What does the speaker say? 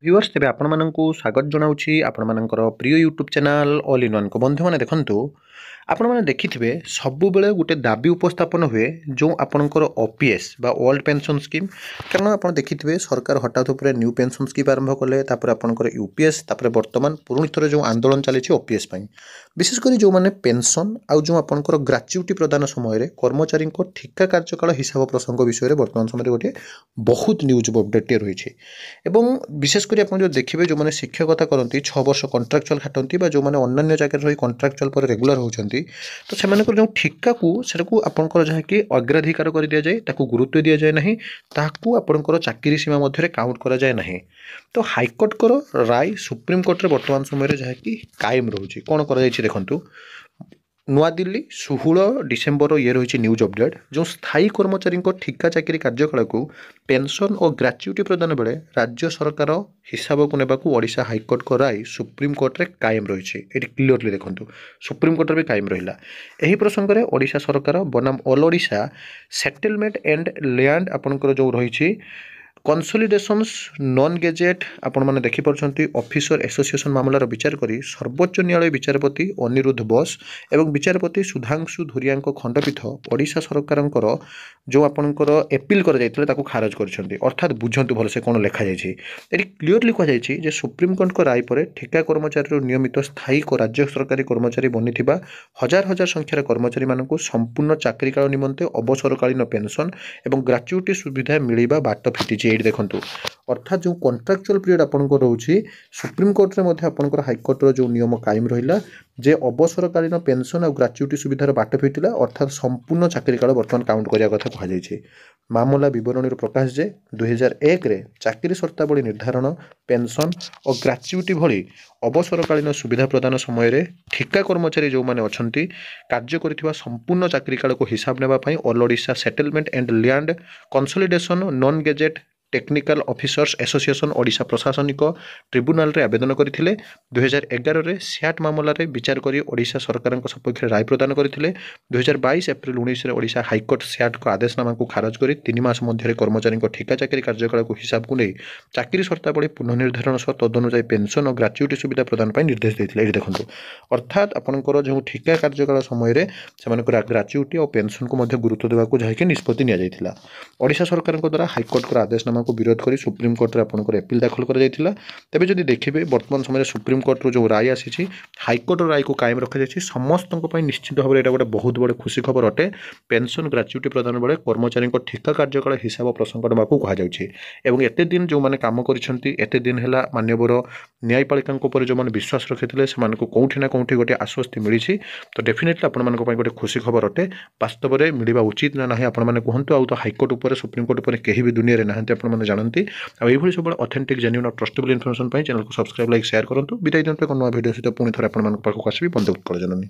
Viewers तेज आपण स्वागत जनाऊँगी आपण प्रिय YouTube channel all in one को बंधु मैंने देखूँ आपण मैंने देखिथे सबु बेले गोटे दाबी उपस्थापन हुए जो आपणकर ओपीएस बा ओल्ड पेंशन स्कीम कारण आप देखिथे सरकार हठात उपर न्यू पेंशन स्कीम आरंभ कले आपणकर यूपीएस बर्तमान पुणी थर जो आंदोलन चली ओपीएस विशेषकर जो मैंने पेंशन आउ जो आपणकर ग्राच्युटी प्रदान समय कर्मचारी ठिका कार्यकाल हिसाब प्रसंग विषय में बर्तमान समय गोटे बहुत न्यूज अपडेट रही है विशेषकर आप जो देखिए जो मैंने शिक्षकता करती 6 वर्ष कंट्राक्चुअल खाटती जो मैंने अन्य जगह रही कंट्राक्चुअल पर रेगुलर होती तो से जो ठिका को आपंकर जहाँकि अग्राधिकार कर दि जाए गुरुत्व दि जाए ना ताकू आपंकर चाकरी सीमा मध्य काउंट करा जाए ना तो हाइकोर्ट राय सुप्रीमकोर्ट बर्तमान समय जहाँकि कायम रोचे कौन कर देखु नुआदिल्ली 16 डिसेम्बर ये रही न्यूज अपडेट जो स्थायी कर्मचारी ठिका चाकरी कार्यकाल को पेंशन और ग्राच्युटी प्रदान बेले राज्य सरकार हिसाब को नेबाकू ओडिशा हाइकोर्ट को राय सुप्रीमकोर्ट रे कायम रही है क्लीयरली देखो सुप्रीमकोर्ट भी कायम रहा यही प्रसंग में ओडिशा सरकार बनाम all Odisha settlement and land आपंकर जो रही कंसोलिडेशंस नॉन गेजेट आपण मैंने देखिपुं ऑफिसर एसोसिएशन मामलार विचार करी सर्वोच्च न्यायालय विचारपति अनिरुद्ध बोस एवं विचारपति सुधांशु धुरिया खंडपीठ ओडिशा सरकार जो आपणकर एपिल कर खारज कर अर्थात बुझंतु भलसे कौन लिखा जाए क्लीयरली कहुई सुप्रीमकोर्ट राय पर ठिका कर्मचारी नियमित स्थायी राज्य सरकारी कर्मचारी बनी हजार हजार संख्यार कर्मचारी मानक संपूर्ण चाकरी काल निमंते अवसरकालीन पेंशन एवं ग्राच्युटी सुविधा मिलवा बाट फिटी देखु अर्थात जो कंट्राक्चुअल पीरियड आपंकर रोचे सुप्रीमकोर्ट में आपंकर हाइकोर्टर जो नियम कायम रहा जे अवसरकालीन पेंशन और ग्राच्युटी सुविधार बाट फिटिला अर्थात संपूर्ण चाकरी काल बर्तमान काउंट करिया कथा कहुई मामला बरणी प्रकाश जे 2001 रे चाकरी शर्तावली निर्धारण पेंशन और ग्राच्युटी भली अवसरकालीन सुविधा प्रदान समय ठिका कर्मचारी जो मैंने अच्छा कार्य कर संपूर्ण चाकरी काल को हिसाब नापी all Odisha settlement and land consolidation non gazette technical officers association Odisha प्रशासनिक ट्रिब्यूनाल रे आवेदन करथिले 2011 रे स्याट मामला रे विचार करी ओडिशा सरकार सपक्ष राय प्रदान करथिले 2022 एप्रिल 19 रे ओडिशा हाइकोर्ट स्याट को आदेशनामा को खारज करी 3 मास मध्य कर्मचारी ठिका चाकरी कार्यकाल को हिसाब को नहीं चाकरी शर्तावली पुनर्निर्धारण सह तदनुसार पेंशन और ग्राच्युटी सुविधा प्रदान पर निर्देश देते देखो अर्थात आपंकर जो ठिका कार्यकाल समय से ग्राच्युटी और पेंशन को गुरुत्व देवाक जहाँकि निष्पत्ति निया ओडिशा सरकार द्वारा हाइकोर्ट आदेशनामा को विरोध कर सुप्रीमकोर्ट आपंकर एपिल दाखल कर तेज जब देखिए बर्तमान समय सुप्रीमकोर्ट जो राय आसी हाइकोर्ट राय को कायम रखा समस्त निश्चित भाव में यहाँ गोटे बहुत बड़े खुशी खबर अटे पेंशन ग्राच्युटी प्रदान बेले कर्मचारी ठिका कार्यकाल हिसाब प्रसंग नाक कहुई एत दिन जो मैंने कम करते दिन है मानवर न्यायपालिका जो मैंने विश्वास रखी से कौटी ना कौटी गोटे आश्वस्ति मिली तो डेफिनेटली आपण गोटे खुशी खबर अटे वास्तव में मिलवा उचित ना ना आपने कहतु आउ तो हाइकोर्ट उपर सुप्रीमकोर्ट उपर कहीं भी दुनिया में नहांती आपने जानती आउ सब ऑथेंटिक जेन्युइन और ट्रस्टेबल इनफॉरमेशन चैनल को सब्सक्राइब लाइक शेयर करूँ विदाय दिन नुआ वीडियो सहित पुणी थे आपको आसबि बंद कर जननी।